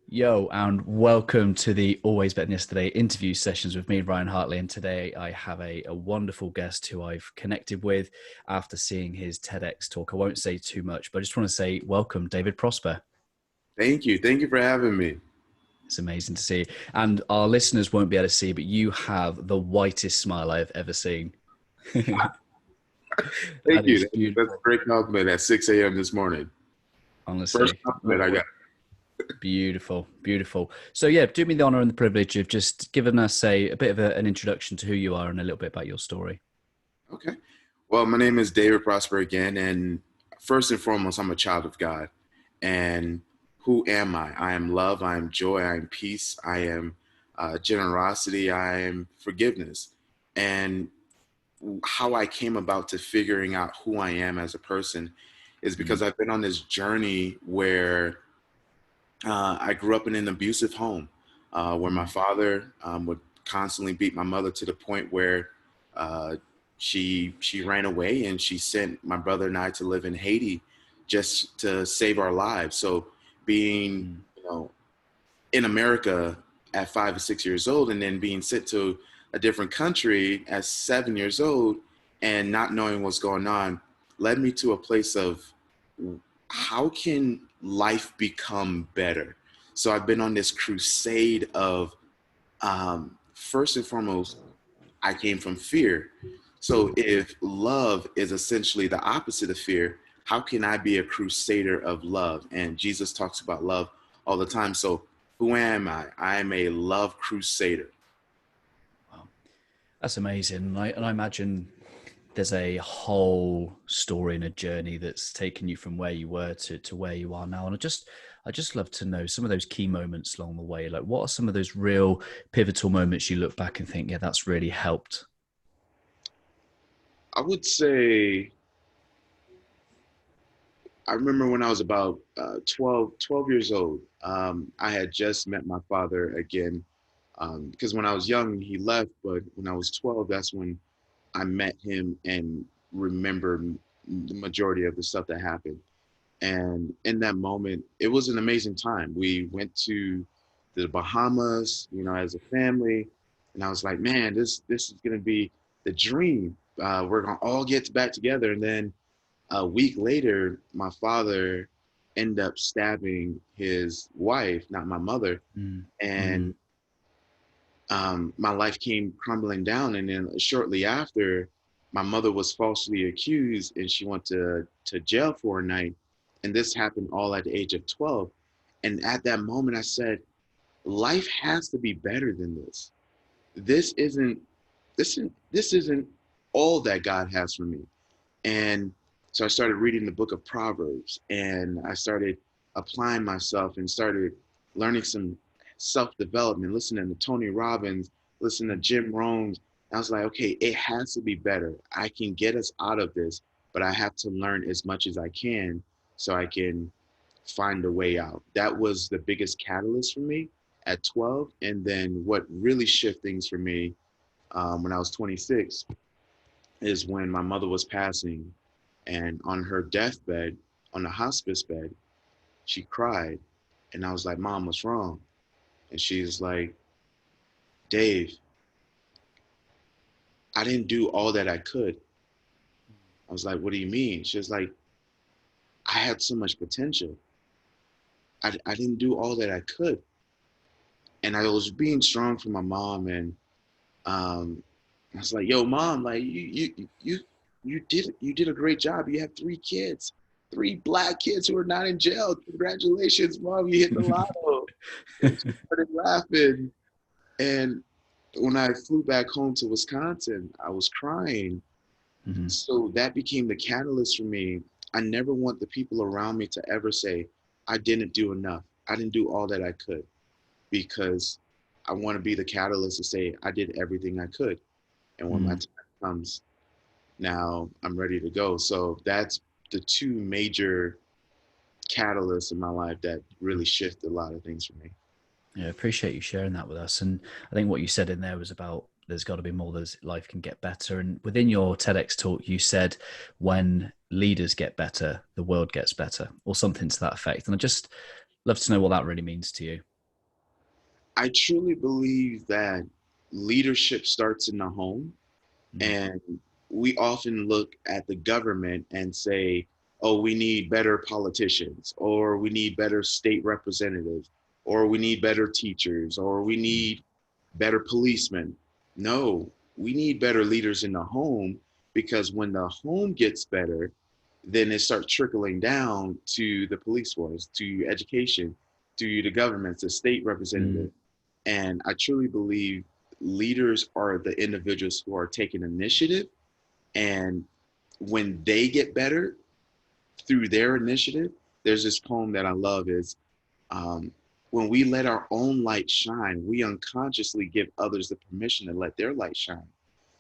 Yo, and welcome to the Always Better Than Yesterday interview sessions with me, Ryan Hartley. And today I have a wonderful guest who I've connected with after seeing his TEDx talk. I won't say too much, but I just want to say welcome, David Prosper. Thank you. Thank you for having me. It's amazing to see. And our listeners won't be able to see, but you have the whitest smile I've ever seen. Thank That you. is That's a beautiful, great compliment at 6 a.m. this morning. First honestly. compliment I got. Beautiful, beautiful. So yeah, do me the honor and the privilege of just giving us a bit of an introduction to who you are and a little bit about your story. Okay. Well, my name is David Prosper again. And first and foremost, I'm a child of God. And who am I? I am love. I am joy. I am peace. I am generosity. I am forgiveness. And how I came about to figuring out who I am as a person is Mm, because I've been on this journey where I grew up in an abusive home where my mm, father would constantly beat my mother to the point where uh, she ran away and she sent my brother and I to live in Haiti just to save our lives. So being, mm. in America at 5 or 6 years old and then being sent to a different country at 7 years old and not knowing what's going on led me to a place of how can life become better? So I've been on this crusade of first and foremost, I came from fear. So if love is essentially the opposite of fear, how can I be a crusader of love? And Jesus talks about love all the time. So who am I? I am a love crusader. Wow, that's amazing. And I imagine there's a whole story and a journey that's taken you from where you were to where you are now. And I just love to know some of those key moments along the way. Like, what are some of those real pivotal moments you look back and think, yeah, that's really helped? I would say I remember when I was about 12 years old, I had just met my father again because when I was young, he left. But when I was 12, that's when I met him and remembered the majority of the stuff that happened. And in that moment, it was an amazing time. We went to the Bahamas, as a family. And I was like, man, this is going to be the dream. We're going to all get back together. And then a week later, my father ended up stabbing his wife, not my mother, Mm, mm, and my life came crumbling down. And then shortly after, my mother was falsely accused, and she went to jail for a night. And this happened all at the age of 12. And at that moment, I said, life has to be better than this. This isn't this isn't all that God has for me. And so I started reading the book of Proverbs and I started applying myself and started learning some self development, listening to Tony Robbins, listening to Jim Rohn. I was like, okay, it has to be better. I can get us out of this, but I have to learn as much as I can so I can find a way out. That was the biggest catalyst for me at 12. And then what really shifted things for me when I was 26 is when my mother was passing and on her deathbed, on the hospice bed, she cried. And I was like, Mom, what's wrong? And she's like, Dave, I didn't do all that I could. I was like, what do you mean? She was like, I had so much potential. I didn't do all that I could. And I was being strong for my mom. And I was like, yo, Mom, like you did a great job. You have 3 kids, 3 black kids who are not in jail. Congratulations, Mom, you hit the lotto. And she started laughing. And when I flew back home to Wisconsin, I was crying. mhm. So that became the catalyst for me. I never want the people around me to ever say, I didn't do enough. I didn't do all that I could because I want to be the catalyst to say I did everything I could. And when my Mm. time comes, now I'm ready to go. So that's the two major catalysts in my life that really shift a lot of things for me. Yeah, I appreciate you sharing that with us. And I think what you said in there was about there's got to be more, there's life can get better. And within your TEDx talk, you said when leaders get better, the world gets better, or something to that effect. And I just love to know what that really means to you. I truly believe that leadership starts in the home. Mm, And we often look at the government and say, oh, we need better politicians, or we need better state representatives, or we need better teachers, or we mm, need better policemen. No, we need better leaders in the home, because when the home gets better, then it starts trickling down to the police force, to education, to the government, to state mm. representative. And I truly believe leaders are the individuals who are taking initiative. And when they get better through their initiative, there's this poem that I love is um, when we let our own light shine, we unconsciously give others the permission to let their light shine.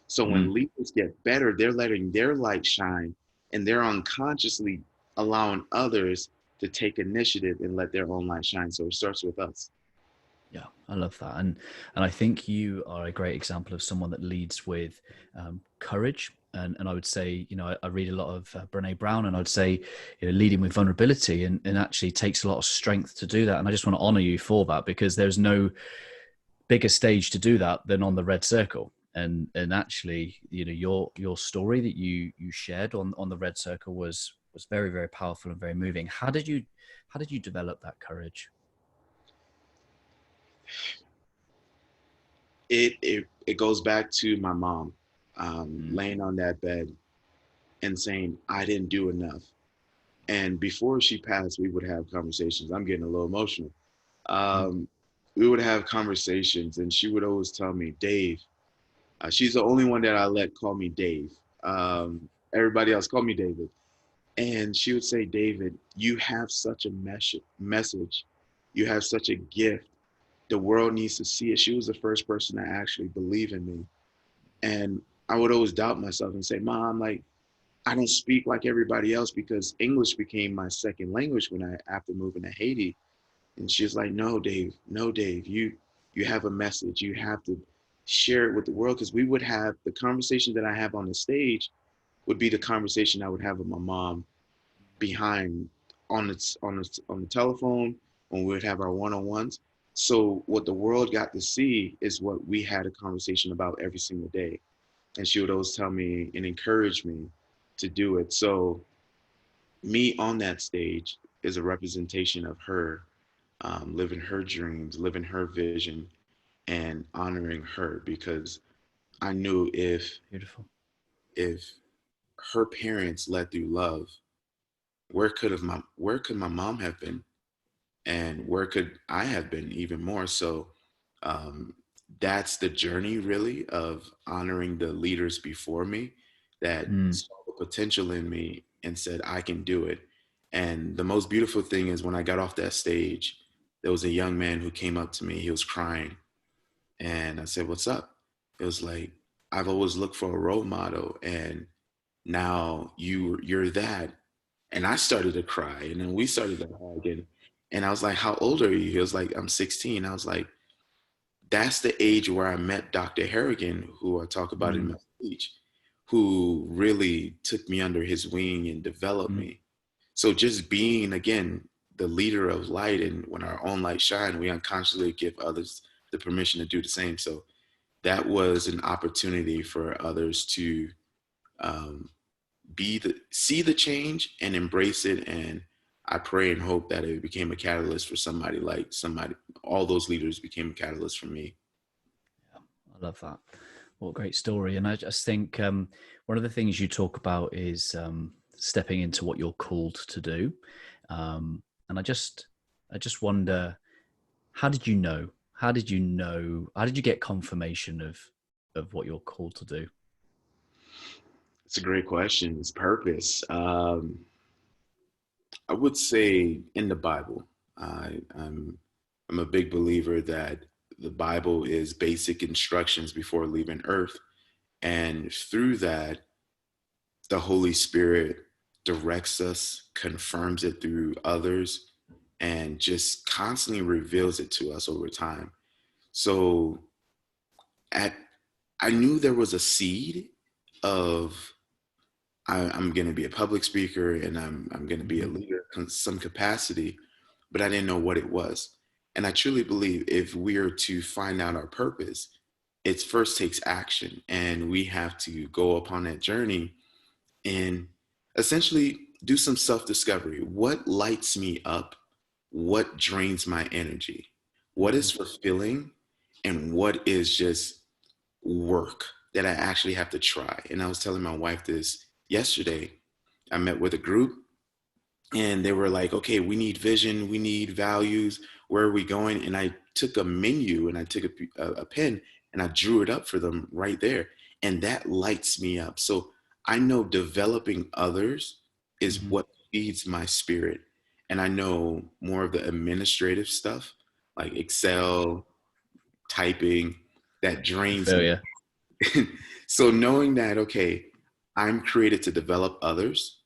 So when Mm. leaders get better, they're letting their light shine, and they're unconsciously allowing others to take initiative and let their own light shine. So it starts with us. Yeah, I love that, and I think you are a great example of someone that leads with courage, and I would say, you know, I read a lot of Brene Brown, and I'd say, you know, leading with vulnerability, and actually takes a lot of strength to do that, and I just want to honor you for that because there's no bigger stage to do that than on the red circle, and actually, you know, your story that you shared on the red circle was very very powerful and very moving. How did you develop that courage? It goes back to my mom Mm, laying on that bed and saying I didn't do enough. And before she passed, we would have conversations. I'm getting a little emotional. mm, Um, we would have conversations, and she would always tell me, Dave. She's the only one that I let call me Dave. Everybody else call me David. And she would say, David, you have such a message. You have such a gift. The world needs to see it. She was the first person to actually believe in me. And I would always doubt myself and say, Mom, like, I don't speak like everybody else because English became my second language when I after moving to Haiti. And she's like, no, Dave, no, Dave, you have a message. You have to share it with the world. Because we would have the conversation that I have on the stage would be the conversation I would have with my mom behind on the telephone when we would have our one-on-ones. So what the world got to see is what we had a conversation about every single day. And she would always tell me and encourage me to do it. So me on that stage is a representation of her living her dreams, living her vision, and honoring her because I knew beautiful. if her parents led through love, where could my mom have been, and where could I have been even more? So um, that's the journey really of honoring the leaders before me that Mm, saw the potential in me and said I can do it. And the most beautiful thing is when I got off that stage, there was a young man who came up to me. He was crying, and I said, "What's up?" It was like, "I've always looked for a role model, and now you're that." And I started to cry, and then we started to hug, and I was like, "How old are you?" He was like, "I'm 16." I was like, "That's the age where I met Dr. Harrigan, who I talk about in mm, my speech, who really took me under his wing and developed mm. me." So just being again the leader of light, and when our own light shine, we unconsciously give others the permission to do the same. So that was an opportunity for others to um, see the change and embrace it. And I pray and hope that it became a catalyst for somebody. All those leaders became a catalyst for me. Yeah, I love that. What a great story. And I just think one of the things you talk about is stepping into what you're called to do. And I just wonder, how did you know? How did you know? How did you get confirmation of what you're called to do? It's a great question. It's purpose. I would say in the Bible. I'm a big believer that the Bible is basic instructions before leaving Earth, and through that, the Holy Spirit directs us, confirms it through others, and just constantly reveals it to us over time. So at I knew there was a seed of I'm going to be a public speaker and I'm going to be a Hmm. leader in some capacity, but I didn't know what it was. And I truly believe if we are to find out our purpose, it first takes action, and we have to go upon that journey and essentially do some self discovery. What lights me up? What drains my energy? What Mm-hmm. is fulfilling? And what is just work that I actually have to try? And I was telling my wife this yesterday. I met with a group and they were like, okay, we need vision, we need values, where are we going? And I took a menu and I took a pen and I drew it up for them right there, and that lights me up. So I know developing others is Mm-hmm. what feeds my spirit, and I know more of the administrative stuff like Excel, typing, that I drains feel me. you. So knowing that, okay, I'm created to develop others,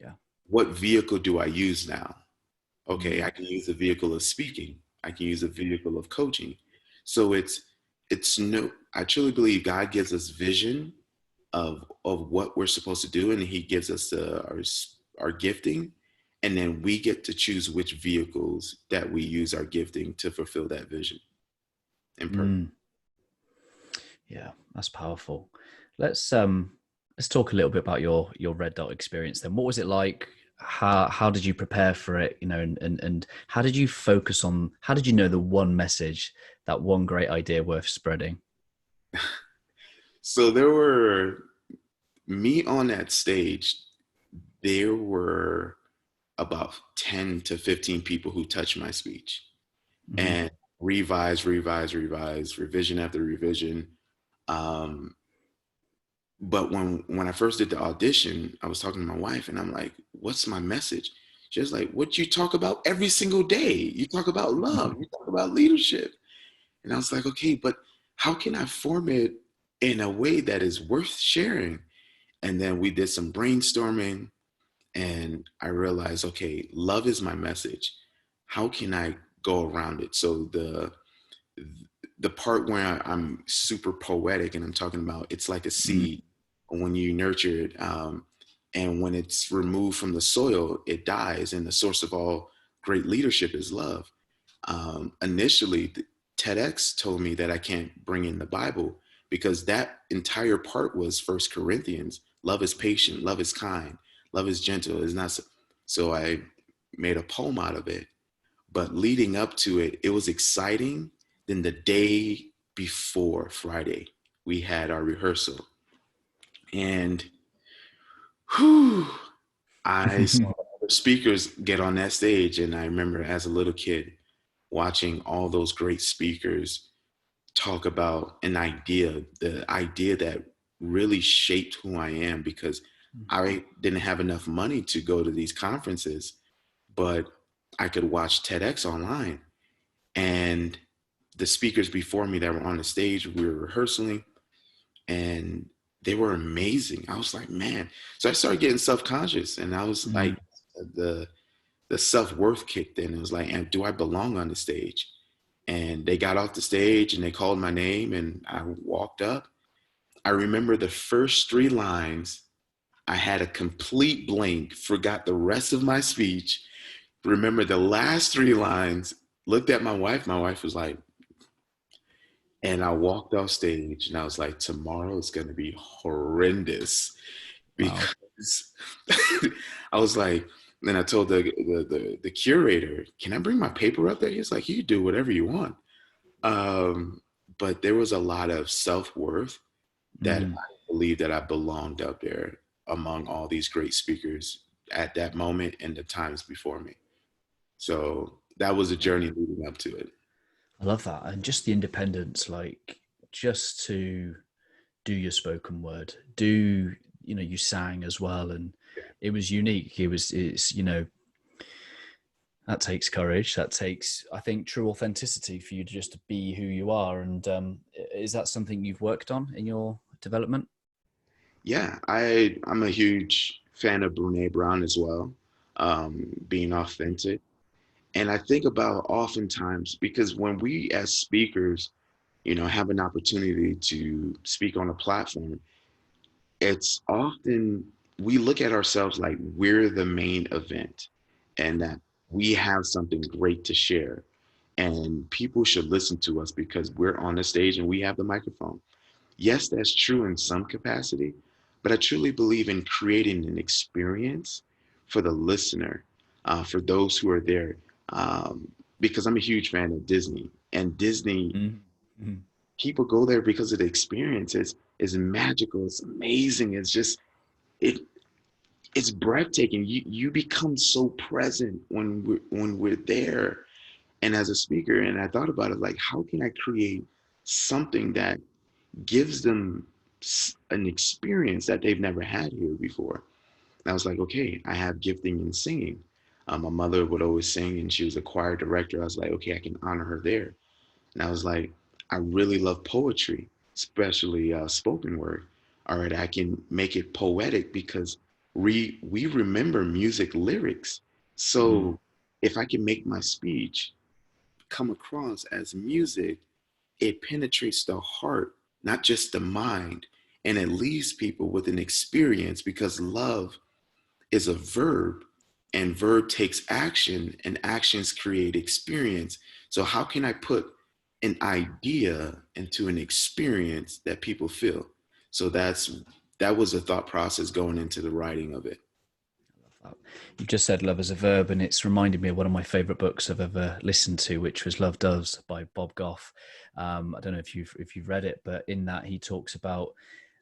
Yeah. what vehicle do I use now? Okay, Mm. I can use a vehicle of speaking. I can use a vehicle of coaching. So it's no, I truly believe God gives us vision of what we're supposed to do, and He gives us our gifting, and then we get to choose which vehicles that we use our gifting to fulfill that vision and purpose. Mm. Yeah, that's powerful. Let's talk a little bit about your red dot experience then. What was it like? How did you prepare for it? You know, and how did you focus on, how did you know the one message, that one great idea worth spreading? So there were me on that stage. There were about 10 to 15 people who touched my speech Mm-hmm. and revise, revision after revision. Um, but when I first did the audition, I was talking to my wife and I'm like, what's my message? She was like, what you talk about every single day. You talk about love, you talk about leadership. And I was like, okay, but how can I form it in a way that is worth sharing? And then we did some brainstorming and I realized, okay, love is my message. How can I go around it? So the part where I'm super poetic and I'm talking about it's like a Mm. seed when you nurture it, and when it's removed from the soil, it dies. And the source of all great leadership is love. Initially, TEDx told me that I can't bring in the Bible because that entire part was First Corinthians. Love is patient, love is kind, love is gentle, is not so. So I made a poem out of it. But leading up to it, it was exciting. Then the day before Friday, we had our rehearsal. And whew, I saw the speakers get on that stage. And I remember as a little kid watching all those great speakers talk about an idea, the idea that really shaped who I am because I didn't have enough money to go to these conferences, but I could watch TEDx online. And the speakers before me that were on the stage, we were rehearsing and they were amazing. I was like, man. So I started getting self-conscious and I was like, Mm. the the self-worth kicked in. It was like, and do I belong on the stage? And they got off the stage and they called my name and I walked up. I remember the first three lines. I had a complete blank, forgot the rest of my speech. Remember the last three lines, looked at my wife. My wife was like, and I walked off stage and I was like, tomorrow is going to be horrendous Wow. because I was like, then I told the curator, can I bring my paper up there? He's like, you can do whatever you want. Um, but there was a lot of self-worth that Mm. I believe that I belonged up there among all these great speakers at that moment and the times before me. So that was a journey leading up to it. I love that. And just the independence, like just to do your spoken word, do, you know, you sang as well. And it was unique. It's, you know, that takes courage. That takes, I think, true authenticity for you to just to be who you are. And is that something you've worked on in your development? Yeah, I'm a huge fan of Brene Brown as well, being authentic. And I think about oftentimes because when we as speakers, have an opportunity to speak on a platform, it's often we look at ourselves like we're the main event and that we have something great to share. and people should listen to us because we're on the stage and we have the microphone. Yes, that's true in some capacity, but I truly believe in creating an experience for the listener, for those who are there, um, because I'm a huge fan of Disney, and Disney, Mm-hmm. people go there because of the experience. It's magical. It's amazing. It's just it. It's breathtaking. You become so present when we're there. And as a speaker, and I thought about it, like, how can I create something that gives them an experience that they've never had here before? And I was like, okay, I have gifting in singing. My mother would always sing, and she was a choir director. I was like, okay, I can honor her there. And I was like, I really love poetry, especially spoken word. All right, I can make it poetic because we remember music lyrics. Mm. So if I can make my speech come across as music, it penetrates the heart, not just the mind, and it leaves people with an experience because love is a verb, and verb takes action, and actions create experience. So how can I put an idea into an experience that people feel? So that was the thought process going into the writing of it. You've just said love as a verb, and it's reminded me of one of my favorite books I've ever listened to, which was Love Does by Bob Goff. I don't know if you've read it, but in that he talks about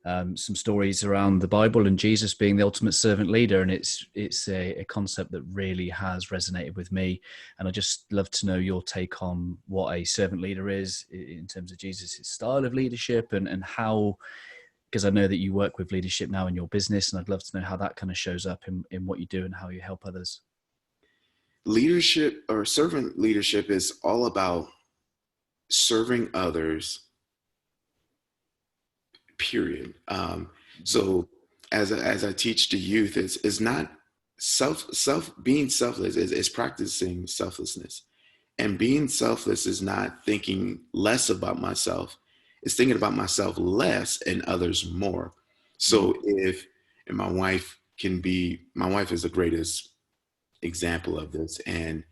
some stories around the Bible and Jesus being the ultimate servant leader, and it's a concept that really has resonated with me. And I just love to know your take on what a servant leader is in terms of Jesus' style of leadership, and how, because I know that you work with leadership now in your business, and I'd love to know how that kind of shows up in what you do and how you help others. Leadership or servant leadership is all about serving others, period. So as I teach the youth, it's not self being selfless is practicing selflessness. And being selfless is not thinking less about myself, it's thinking about myself less and others more. Mm, So if, and my wife is the greatest example of this. And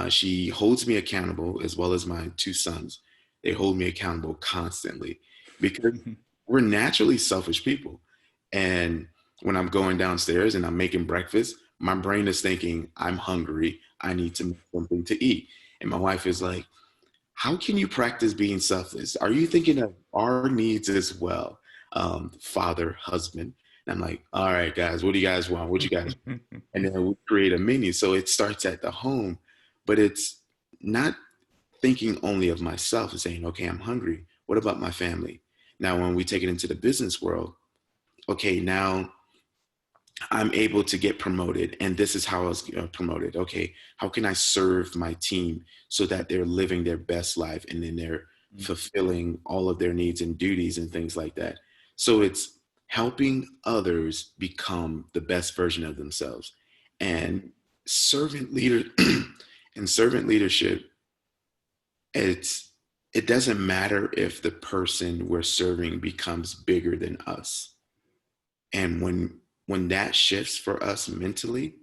she holds me accountable as well as my two sons. They hold me accountable constantly because we're naturally selfish people. And when I'm going downstairs and I'm making breakfast, my brain is thinking, I'm hungry. I need to make something to eat. And my wife is like, how can you practice being selfless? Are you thinking of our needs as well? Father, husband. And I'm like, all right, guys, what do you guys want? What you guys, and then we create a menu. So it starts at the home, but it's not thinking only of myself and saying, okay, I'm hungry. What about my family? Now, when we take it into the business world, okay, now I'm able to get promoted, and this is how I was promoted. Okay, how can I serve my team so that they're living their best life and then they're fulfilling all of their needs and duties and things like that? So it's helping others become the best version of themselves. And servant leader and servant leadership, it's it doesn't matter if the person we're serving becomes bigger than us. And when that shifts for us mentally,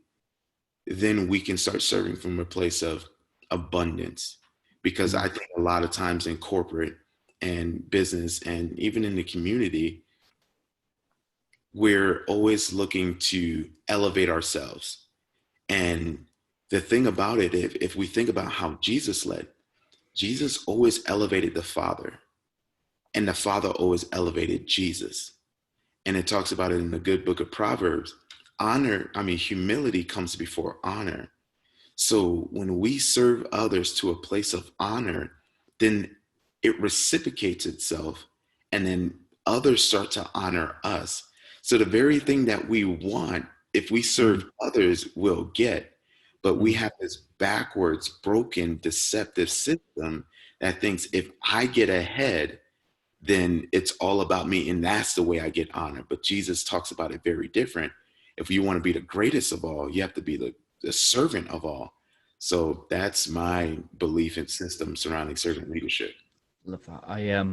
then we can start serving from a place of abundance. Because I mm, think a lot of times in corporate and business and even in the community, we're always looking to elevate ourselves. And the thing about it, if we think about how Jesus led, Jesus always elevated the Father, and the Father always elevated Jesus. And it talks about it in the good book of Proverbs. Humility comes before honor. So when we serve others to a place of honor, then it reciprocates itself, and then others start to honor us. So the very thing that we want, if we mm, serve others, we'll get. But we mm. have this backwards, broken, deceptive system that thinks if I get ahead, then it's all about me. And that's the way I get honored. But Jesus talks about it very different. If you want to be the greatest of all, you have to be the servant of all. So that's my belief and system surrounding servant leadership. Love that. I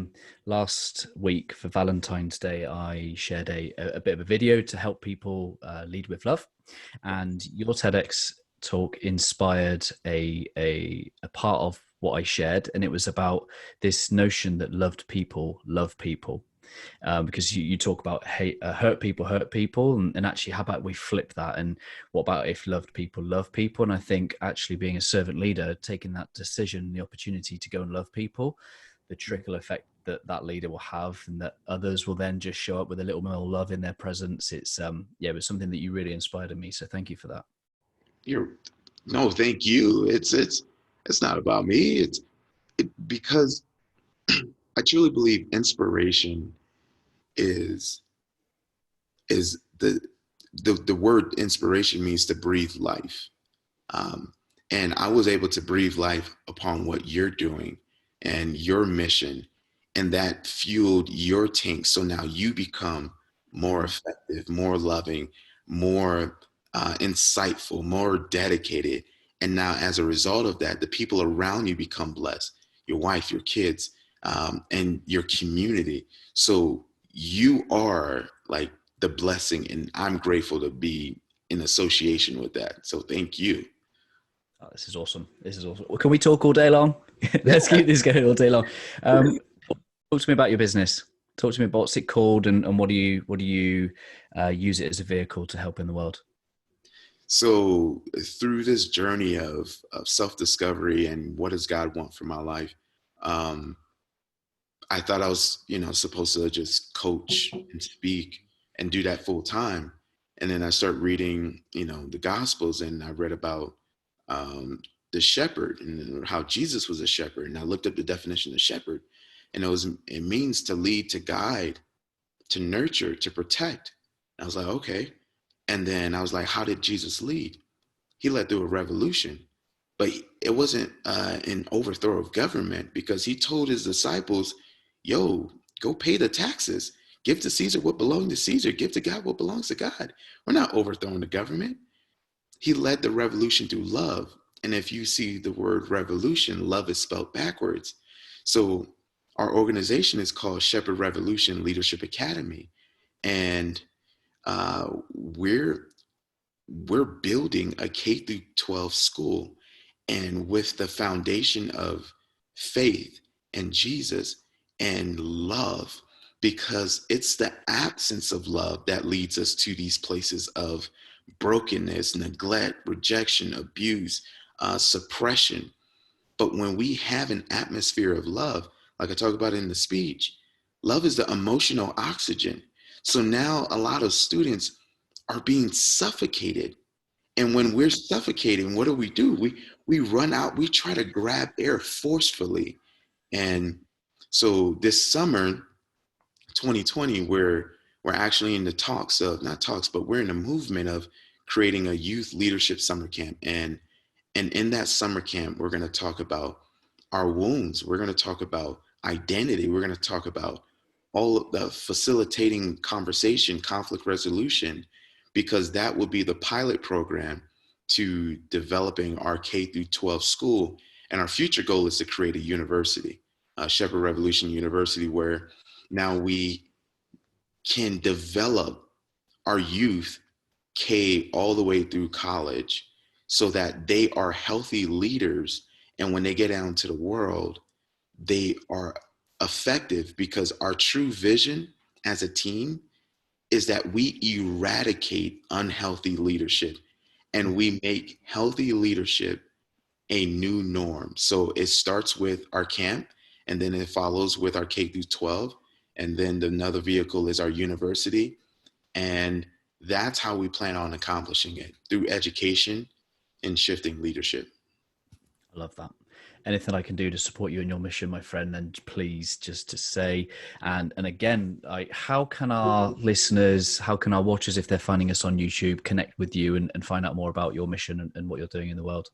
last week for Valentine's Day, I shared a bit of a video to help people lead with love, and your TEDx talk inspired a part of what I shared, and it was about this notion that loved people love people. Because you talk about hurt people, and actually, how about we flip that? And what about if loved people love people? And I think actually being a servant leader, taking that decision, the opportunity to go and love people, the trickle effect that that leader will have, and that others will then just show up with a little more love in their presence. It's yeah, it was something that you really inspired in me. So thank you for that. You're no, thank you. It's not about me. Because I truly believe inspiration is is the word inspiration means to breathe life. Um, and I was able to breathe life upon what you're doing and your mission, and that fueled your tank. So now you become more Mm. effective, more loving, more insightful, more dedicated. And now, as a result of that, the people around you become blessed, your wife, your kids, and your community. So you are like the blessing, and I'm grateful to be in association with that. So thank you. Oh, this is awesome. This is awesome. Well, can we talk all day long? Let's Yeah. keep this going all day long. Talk to me about your business. Talk to me about what's it called, and what do you use it as a vehicle to help in the world? So through this journey of self-discovery and what does God want for my life, um, I thought I was, supposed to just coach and speak and do that full time. And then I started reading, the Gospels, and I read about um, the shepherd and how Jesus was a shepherd. And I looked up the definition of shepherd, and it means to lead, to guide, to nurture, to protect. And I was like, okay. And then I was like, how did Jesus lead? He led through a revolution, but it wasn't an overthrow of government, because he told his disciples, yo, go pay the taxes. Give to Caesar what belongs to Caesar. Give to God what belongs to God. We're not overthrowing the government. He led the revolution through love. And if you see the word revolution, love is spelled backwards. So our organization is called Shepherd Revolution Leadership Academy. And we're building a K through 12 school, and with the foundation of faith and Jesus and love, because it's the absence of love that leads us to these places of brokenness, neglect, rejection, abuse, suppression. But when we have an atmosphere of love, like I talk about in the speech, love is the emotional oxygen. So now a lot of students are being suffocated, and when we're suffocating, what do? We run out, we try to grab air forcefully. And so this summer, 2020, we're actually in the talks of, not talks, but we're in the movement of creating a youth leadership summer camp. And in that summer camp, we're going to talk about our wounds. We're going to talk about identity. We're going to talk about all of the facilitating conversation, conflict resolution, because that will be the pilot program to developing our K through 12 school. And our future goal is to create a university, Shepherd Revolution University, where now we can develop our youth K all the way through college, so that they are healthy leaders. And when they get out into the world, they are effective, because our true vision as a team is that we eradicate unhealthy leadership and we make healthy leadership a new norm. So it starts with our camp, and then it follows with our K through 12. And then another vehicle is our university. And that's how we plan on accomplishing it, through education and shifting leadership. I love that. Anything I can do to support you in your mission, my friend, then please just to say. And again, how can our listeners, how can our watchers, if they're finding us on YouTube, connect with you and find out more about your mission and what you're doing in the world?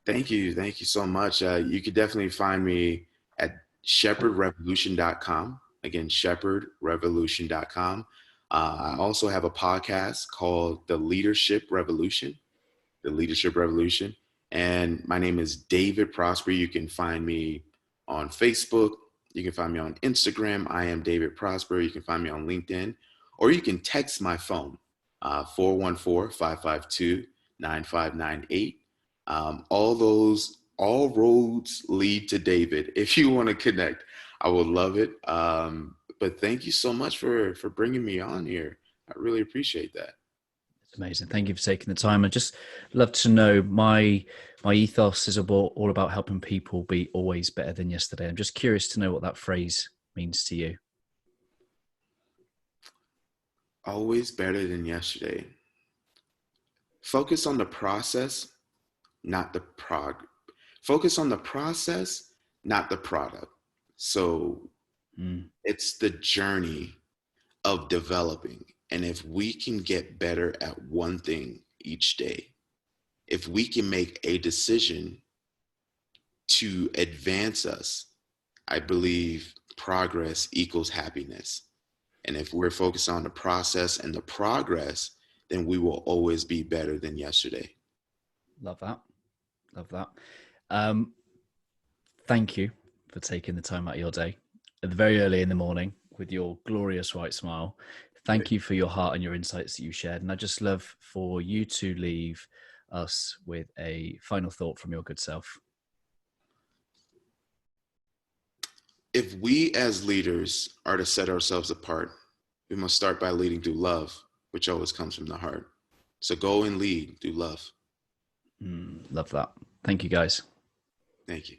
Thank you. Thank you so much. You could definitely find me at shepherdrevolution.com. Again, shepherdrevolution.com. I also have a podcast called The Leadership Revolution. And my name is David Prosper. You can find me on Facebook. You can find me on Instagram. I am David Prosper. You can find me on LinkedIn, or you can text my phone, 414 552 9598. All those all roads lead to David. If you want to connect, I would love it. But thank you so much for bringing me on here. I really appreciate that. It's amazing. Thank you for taking the time. I just love to know my ethos is all about helping people be always better than yesterday. I'm just curious to know what that phrase means to you. Always better than yesterday. Focus on the process, not the focus on the process, not the product. So Mm, it's the journey of developing. And if we can get better at one thing each day, if we can make a decision to advance us, I believe progress equals happiness. And if we're focused on the process and the progress, then we will always be better than yesterday. love that. Love that. Um, Thank you for taking the time out of your day at the very early in the morning with your glorious white smile. Thank you for your heart and your insights that you shared. And I just love for you to leave us with a final thought from your good self. If we as leaders are to set ourselves apart, we must start by leading through love, which always comes from the heart. So go and lead through love. Love that. Thank you, guys. Thank you.